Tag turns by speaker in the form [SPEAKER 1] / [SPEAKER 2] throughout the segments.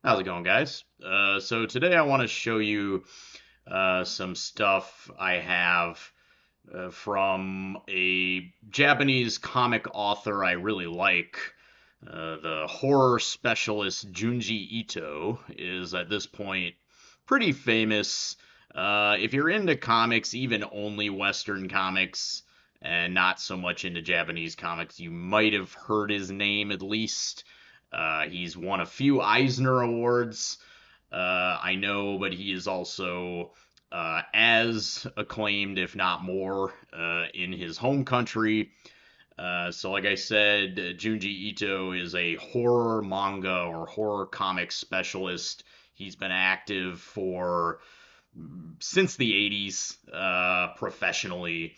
[SPEAKER 1] How's it going, guys? So today I want to show you some stuff I have from a Japanese comic author I really like. The horror specialist Junji Ito is at this point pretty famous. If you're into comics, even only Western comics, and not so much into Japanese comics, you might have heard his name at least. He's won a few Eisner Awards, I know, but he is also as acclaimed, if not more, in his home country. So, like I said, Junji Ito is a horror manga or horror comic specialist. He's been active for since the 80s professionally.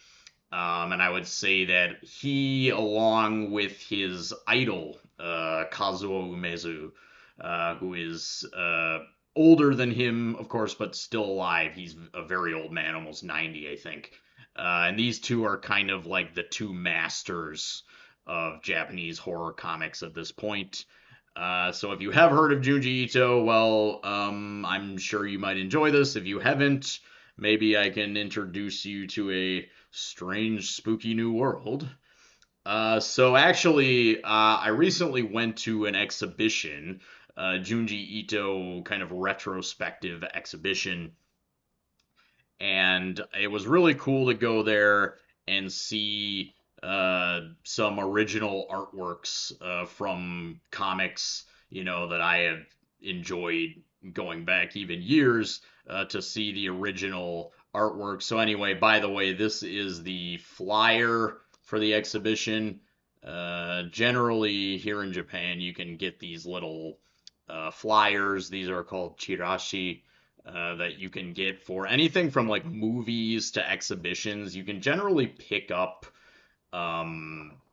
[SPEAKER 1] And I would say that he, along with his idol, Kazuo Umezu, who is older than him, of course, but still alive. He's a very old man, almost 90, I think. And these two are kind of like the two masters of Japanese horror comics at this point. So if you have heard of Junji Ito, well, I'm sure you might enjoy this. If you haven't, maybe I can introduce you to a strange, spooky new world. So actually, I recently went to an exhibition, Junji Ito kind of retrospective exhibition, and it was really cool to go there and see some original artworks from comics, that I have enjoyed going back even years to see the original artwork. So anyway, by the way, this is the flyer for the exhibition. Generally, here in Japan, you can get these little flyers. These are called chirashi that you can get for anything from like movies to exhibitions. You can generally pick up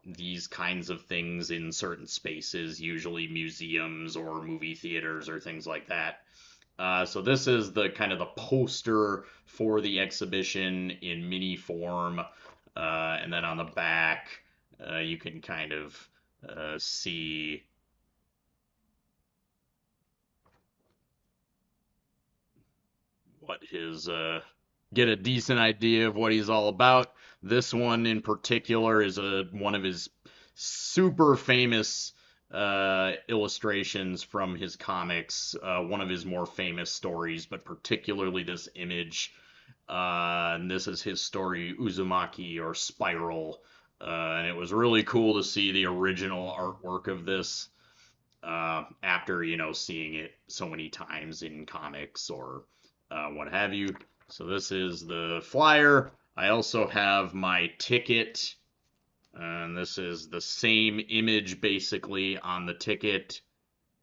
[SPEAKER 1] these kinds of things in certain spaces, usually museums or movie theaters or things like that. So this is the kind of the poster for the exhibition in mini form, and then on the back you can kind of see what his get a decent idea of what he's all about. This one in particular is one of his super famous illustrations from his comics, one of his more famous stories, but particularly this image. And this is his story, Uzumaki or Spiral. And it was really cool to see the original artwork of this after, seeing it so many times in comics or what have you. So this is the flyer. I also have my ticket, and this is the same image basically on the ticket,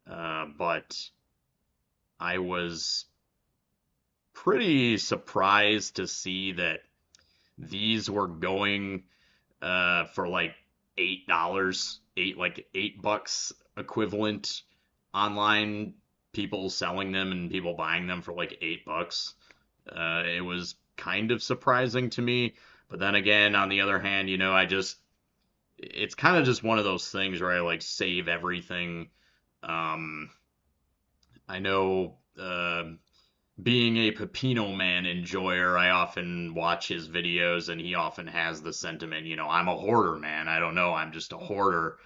[SPEAKER 1] but I was pretty surprised to see that these were going for like $8, $8 equivalent online. People selling them and people buying them for like $8. It was kind of surprising to me, but then again, on the other hand, it's kind of just one of those things where I like save everything. Um, I know, being a Pepino Man enjoyer, I often watch his videos, and he often has the sentiment, I'm a hoarder, man. I don't know, I'm just a hoarder.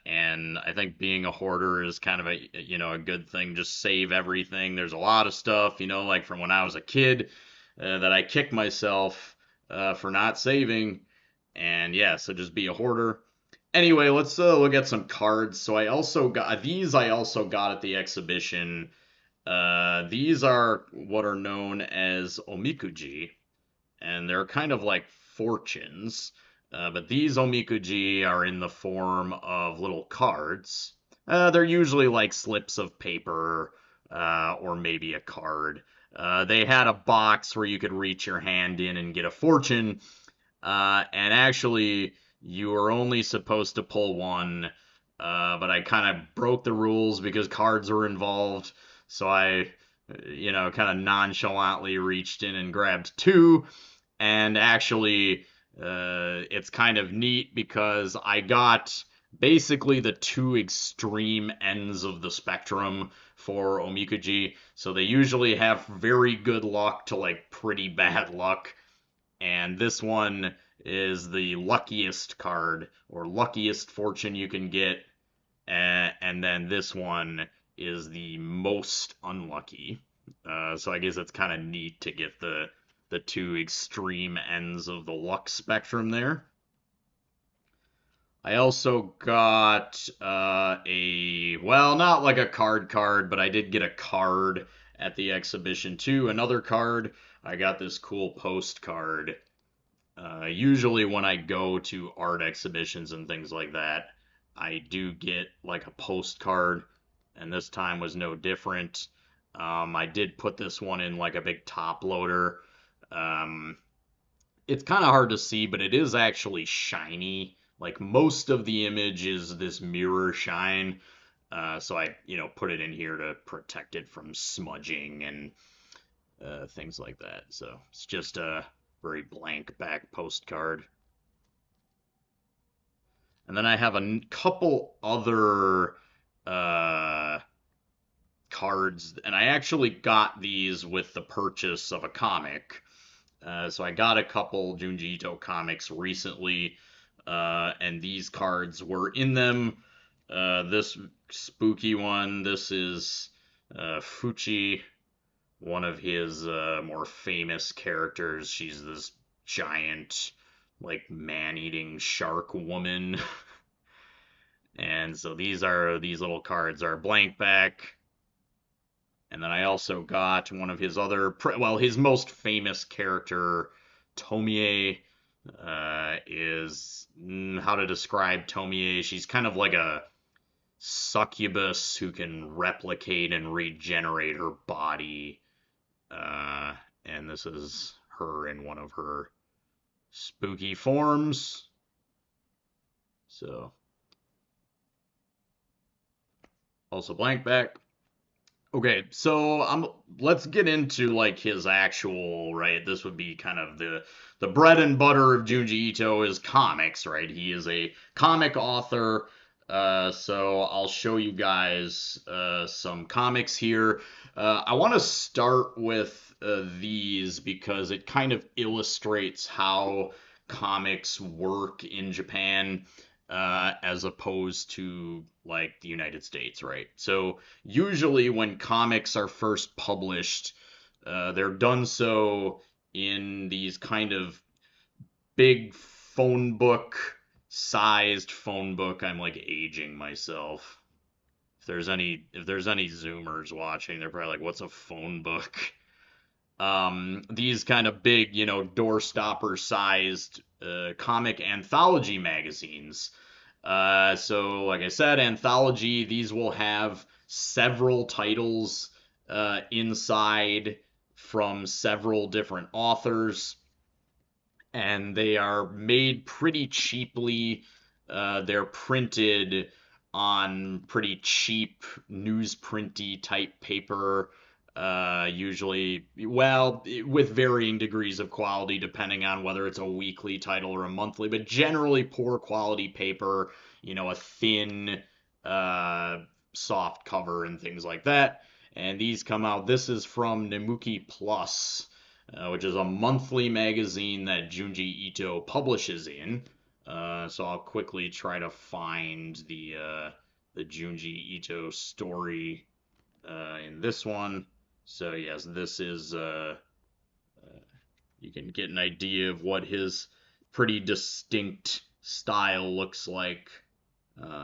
[SPEAKER 1] And I think being a hoarder is kind of a good thing. Just save everything. There's a lot of stuff, like from when I was a kid, that I kick myself for not saving. And yeah, so just be a hoarder. Anyway, let's look at some cards. So I also got these. I also got at the exhibition. These are what are known as omikuji, and they're kind of like fortunes. But these omikuji are in the form of little cards. They're usually like slips of paper or maybe a card. They had a box where you could reach your hand in and get a fortune, and actually, you were only supposed to pull one, but I kind of broke the rules because cards were involved. So I, kind of nonchalantly reached in and grabbed two. And actually, it's kind of neat because I got basically the two extreme ends of the spectrum for Omikuji. So they usually have very good luck to like pretty bad luck. And this one is the luckiest card or luckiest fortune you can get. And then this one is the most unlucky. So I guess it's kind of neat to get the two extreme ends of the luck spectrum there. I also got well, not like a card, but I did get a card at the exhibition too. Another card. I got this cool postcard. Usually when I go to art exhibitions and things like that, I do get like a postcard, and this time was no different. I did put this one in like a big top loader. Um, it's kind of hard to see, but it is actually shiny. Like most of the image is this mirror shine. So I, put it in here to protect it from smudging and things like that. So it's just a very blank back postcard. And then I have a couple other uh, cards, and I actually got these with the purchase of a comic. So I got a couple Junji Ito comics recently, and these cards were in them. This spooky one, this is Fuchi, one of his more famous characters. She's this giant, like man-eating shark woman. And so these little cards are blank back. And then I also got one of his other, well, his most famous character, Tomie, is how to describe Tomie. She's kind of like a succubus who can replicate and regenerate her body. And this is her in one of her spooky forms. So, also blank back. Okay, so let's get into like his actual, right? This would be kind of the bread and butter of Junji Ito is comics, right? He is a comic author. So I'll show you guys some comics here. I want to start with these because it kind of illustrates how comics work in Japan as opposed to like the United States, right? So usually when comics are first published, they're done so in these kind of big phone book sized phone book. I'm like aging myself. If there's any Zoomers watching, they're probably like, "What's a phone book?" These kind of big, door stopper sized comic anthology magazines. So, like I said, anthology, these will have several titles inside from several different authors, and they are made pretty cheaply. They're printed on pretty cheap newsprinty type paper, usually, well, with varying degrees of quality depending on whether it's a weekly title or a monthly, but generally poor quality paper, a thin, uh, soft cover and things like that. And these come out. This is from Nemuki Plus, which is a monthly magazine that Junji Ito publishes in. So I'll quickly try to find the Junji Ito story in this one. So yes, this is you can get an idea of what his pretty distinct style looks like.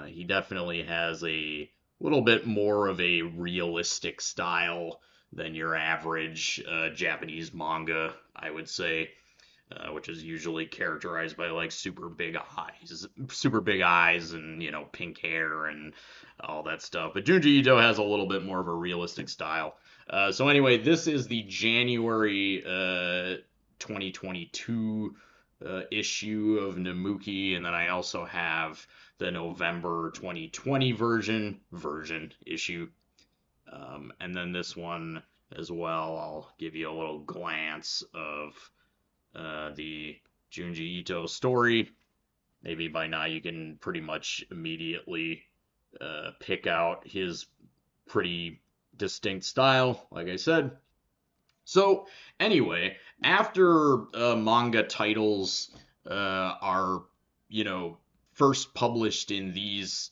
[SPEAKER 1] He definitely has a little bit more of a realistic style than your average Japanese manga, I would say, which is usually characterized by like super big eyes, and pink hair and all that stuff. But Junji Ito has a little bit more of a realistic style. So anyway, this is the January 2022 issue of Namuki, and then I also have the November 2020 version issue, and then this one as well. I'll give you a little glance of the Junji Ito story. maybe by now you can pretty much immediately pick out his pretty distinct style, like I said. So, anyway, after manga titles are, you know, first published in these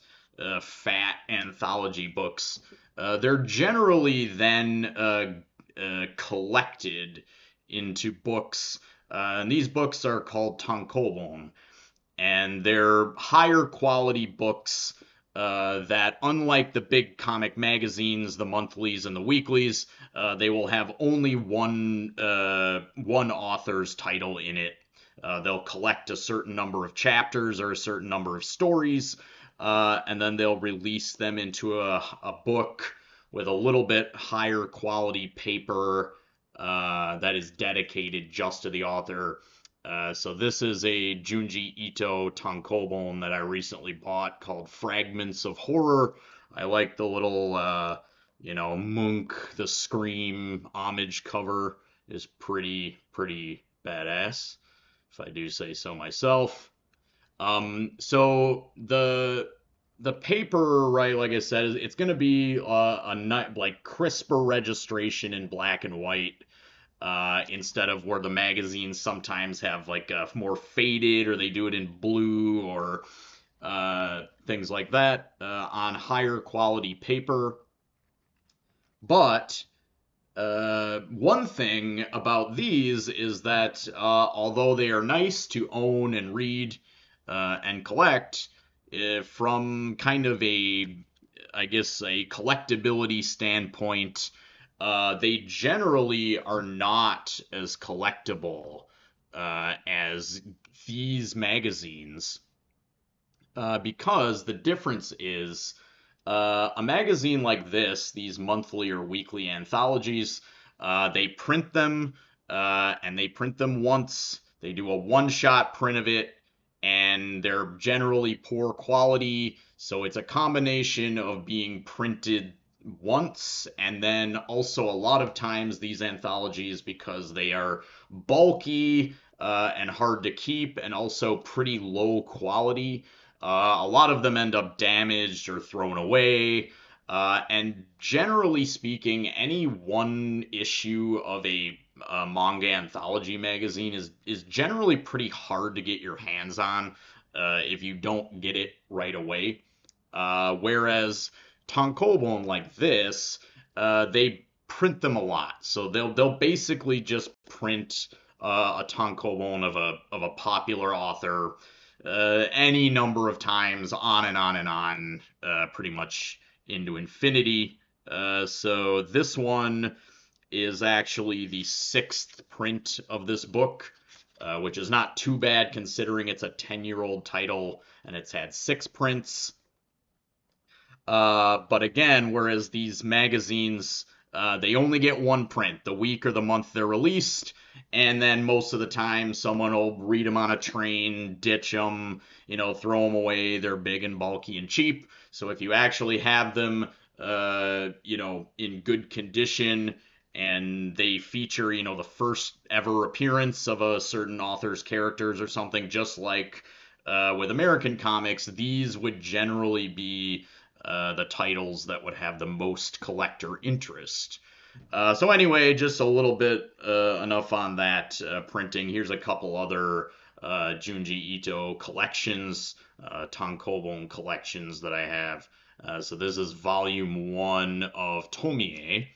[SPEAKER 1] fat anthology books, they're generally then collected into books, and these books are called tankobon, and they're higher quality books that, unlike the big comic magazines, the monthlies and the weeklies, they will have only one author's title in it. They'll collect a certain number of chapters or a certain number of stories, and then they'll release them into a book with a little bit higher quality paper that is dedicated just to the author. So this is a Junji Ito tankobon that I recently bought called Fragments of Horror. I like the little, Monk, the Scream homage cover is pretty badass, if I do say so myself. So the paper, right, like I said, it's going to be like crisper registration in black and white, instead of where the magazines sometimes have like a more faded, or they do it in blue, or things like that, on higher quality paper. But one thing about these is that although they are nice to own and read and collect, from kind of I guess, a collectability standpoint, they generally are not as collectible as these magazines, because the difference is, a magazine like this, these monthly or weekly anthologies, they print them, and they print them once. They do a one-shot print of it, and they're generally poor quality. So it's a combination of being printed once, and then also a lot of times these anthologies, because they are bulky and hard to keep, and also pretty low quality, a lot of them end up damaged or thrown away. And generally speaking, any one issue of a manga anthology magazine is generally pretty hard to get your hands on if you don't get it right away. Whereas tankobon like this, they print them a lot, so they'll basically just print a tankobon of a popular author any number of times, on and on and on, pretty much into infinity. So this one is actually the sixth print of this book, which is not too bad considering it's a 10-year-old title and it's had six prints. But again, whereas these magazines, they only get one print, the week or the month they're released, and then most of the time someone will read them on a train, ditch them, throw them away. They're big and bulky and cheap. So if you actually have them, in good condition, and they feature, the first ever appearance of a certain author's characters or something, just like with American comics, these would generally be the titles that would have the most collector interest. So anyway, just a little bit enough on that printing. Here's a couple other Junji Ito collections, tankobon collections that I have. So this is volume 1 of Tomie.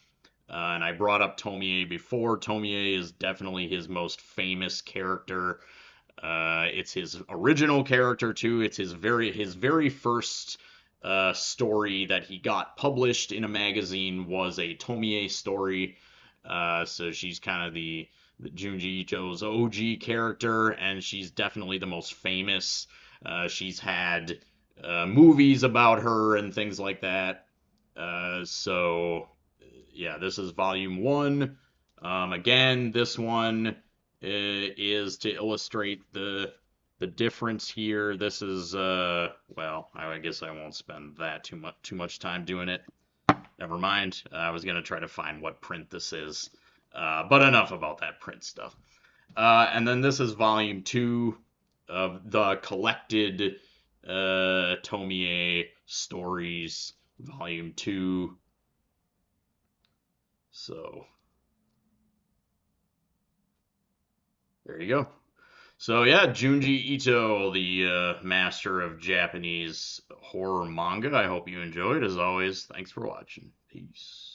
[SPEAKER 1] And I brought up Tomie before. Tomie is definitely his most famous character. It's his original character too. It's his very first story that he got published in a magazine was a Tomie story. So she's kind of the Junji Ito's OG character, and she's definitely the most famous. She's had movies about her and things like that. So yeah, this is volume 1. Again, this one is to illustrate the difference here. This is well, I guess I won't spend that too much time doing it. Never mind. I was gonna try to find what print this is, but enough about that print stuff. And then this is volume 2. of the collected Tomie stories, Volume 2. So there you go. So yeah, Junji Ito, the master of Japanese horror manga. I hope you enjoyed. As always, thanks for watching. Peace.